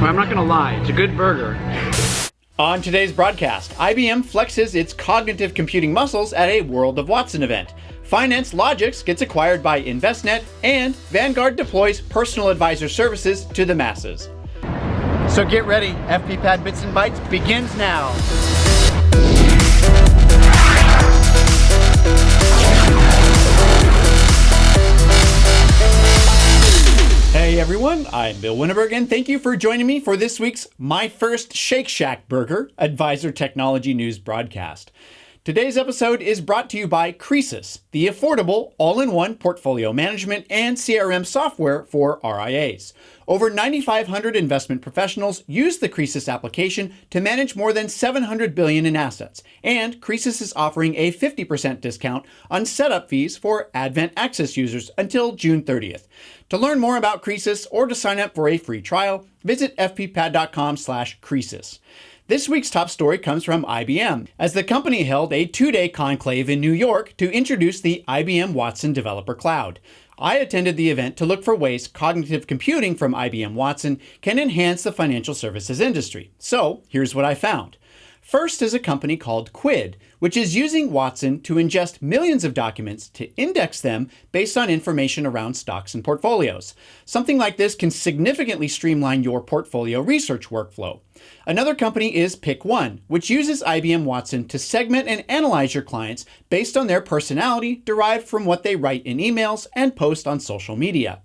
But I'm not gonna lie, it's a good burger. On today's broadcast, IBM flexes its cognitive computing muscles at a World of Watson event. Finance Logix gets acquired by Envestnet, and Vanguard deploys personal advisor services to the masses. So get ready, FPPad Bits and Bytes begins now. Hey everyone, I'm Bill Winterberg, and thank you for joining me for this week's My First Shake Shack Burger Advisor Technology News broadcast. Today's episode is brought to you by Croesus, the affordable all-in-one portfolio management and CRM software for RIAs. Over 9,500 investment professionals use the Croesus application to manage more than $700 billion in assets, and Croesus is offering a 50% discount on setup fees for Advent Access users until June 30th. To learn more about Croesus or to sign up for a free trial, visit fppad.com/Croesus. This week's top story comes from IBM, as the company held a two-day conclave in New York to introduce the IBM Watson Developer Cloud. I attended the event to look for ways cognitive computing from IBM Watson can enhance the financial services industry. So here's what I found. First is a company called Quid, which is using Watson to ingest millions of documents to index them based on information around stocks and portfolios. Something like this can significantly streamline your portfolio research workflow. Another company is Pick1, which uses IBM Watson to segment and analyze your clients based on their personality derived from what they write in emails and post on social media.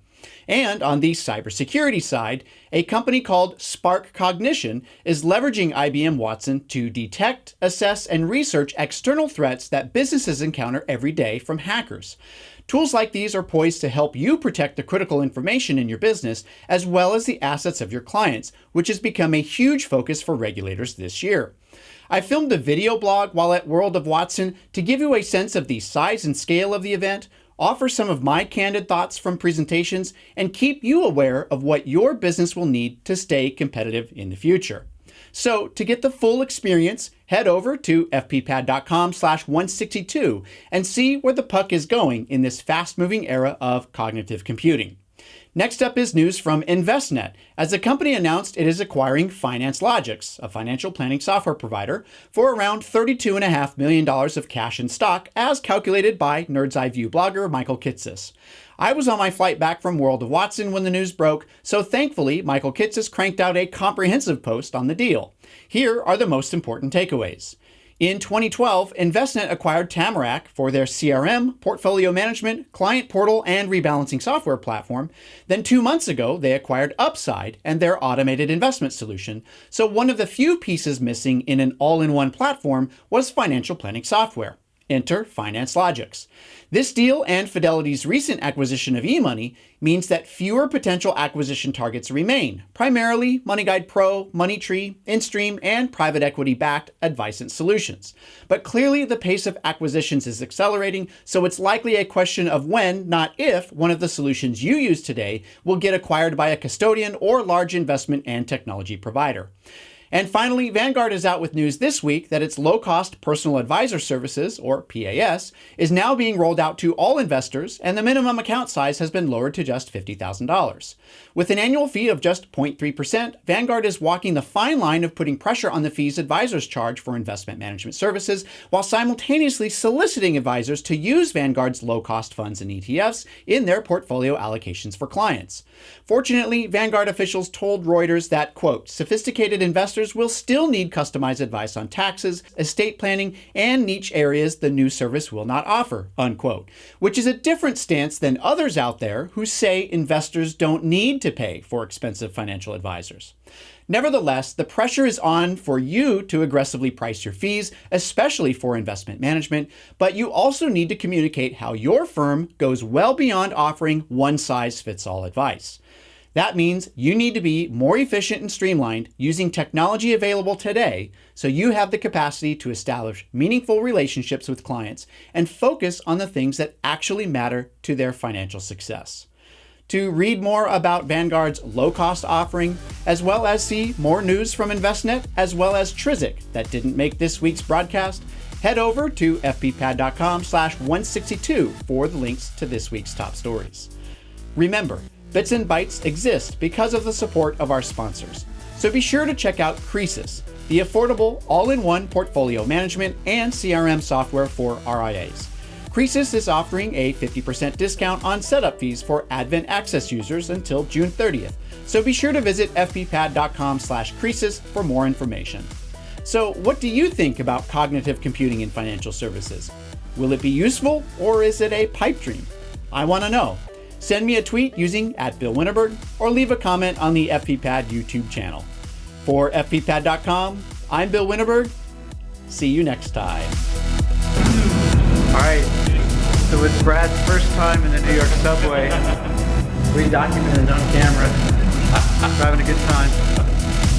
And on the cybersecurity side, a company called Spark Cognition is leveraging IBM Watson to detect, assess, and research external threats that businesses encounter every day from hackers. Tools like these are poised to help you protect the critical information in your business, as well as the assets of your clients, which has become a huge focus for regulators this year. I filmed a video blog while at World of Watson to give you a sense of the size and scale of the event, offer some of my candid thoughts from presentations, and keep you aware of what your business will need to stay competitive in the future. So to get the full experience, head over to fppad.com/162 and see where the puck is going in this fast-moving era of cognitive computing. Next up is news from Envestnet, as the company announced it is acquiring Finance Logix, a financial planning software provider, for around $32.5 million of cash and stock, as calculated by Nerd's Eye View blogger Michael Kitces. I was on my flight back from World of Watson when the news broke, so thankfully Michael Kitces cranked out a comprehensive post on the deal. Here are the most important takeaways. In 2012, Envestnet acquired Tamarac for their CRM, portfolio management, client portal, and rebalancing software platform. Then 2 months ago, they acquired Upside and their automated investment solution. So one of the few pieces missing in an all-in-one platform was financial planning software. Enter Finance Logix. This deal and Fidelity's recent acquisition of eMoney means that fewer potential acquisition targets remain, primarily MoneyGuide Pro, MoneyTree, InStream, and private equity-backed Advicent solutions. But clearly the pace of acquisitions is accelerating, so it's likely a question of when, not if, one of the solutions you use today will get acquired by a custodian or large investment and technology provider. And finally, Vanguard is out with news this week that its low-cost personal advisor services, or PAS, is now being rolled out to all investors, and the minimum account size has been lowered to just $50,000. With an annual fee of just 0.3%, Vanguard is walking the fine line of putting pressure on the fees advisors charge for investment management services, while simultaneously soliciting advisors to use Vanguard's low-cost funds and ETFs in their portfolio allocations for clients. Fortunately, Vanguard officials told Reuters that, quote, sophisticated investors will still need customized advice on taxes, estate planning, and niche areas the new service will not offer, unquote, which is a different stance than others out there who say investors don't need to pay for expensive financial advisors. Nevertheless, the pressure is on for you to aggressively price your fees, especially for investment management, but you also need to communicate how your firm goes well beyond offering one-size-fits-all advice. That means you need to be more efficient and streamlined using technology available today so you have the capacity to establish meaningful relationships with clients and focus on the things that actually matter to their financial success. To read more about Vanguard's low-cost offering, as well as see more news from Envestnet, as well as Trizic that didn't make this week's broadcast, head over to fppad.com/162 for the links to this week's top stories. Remember, Bits and Bytes exist because of the support of our sponsors. So be sure to check out Croesus, the affordable all-in-one portfolio management and CRM software for RIAs. Croesus is offering a 50% discount on setup fees for Advent Access users until June 30th, so be sure to visit fppad.com/Croesus for more information. So what do you think about cognitive computing in financial services? Will it be useful, or is it a pipe dream? I want to know. Send me a tweet using @BillWinterberg or leave a comment on the FPPad YouTube channel. For FPPad.com, I'm Bill Winterberg. See you next time. All right, so it's Brad's first time in the New York subway. We documented on camera. We're having a good time.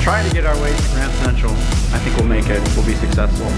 Trying to get our way to Grand Central. I think we'll make it. We'll be successful.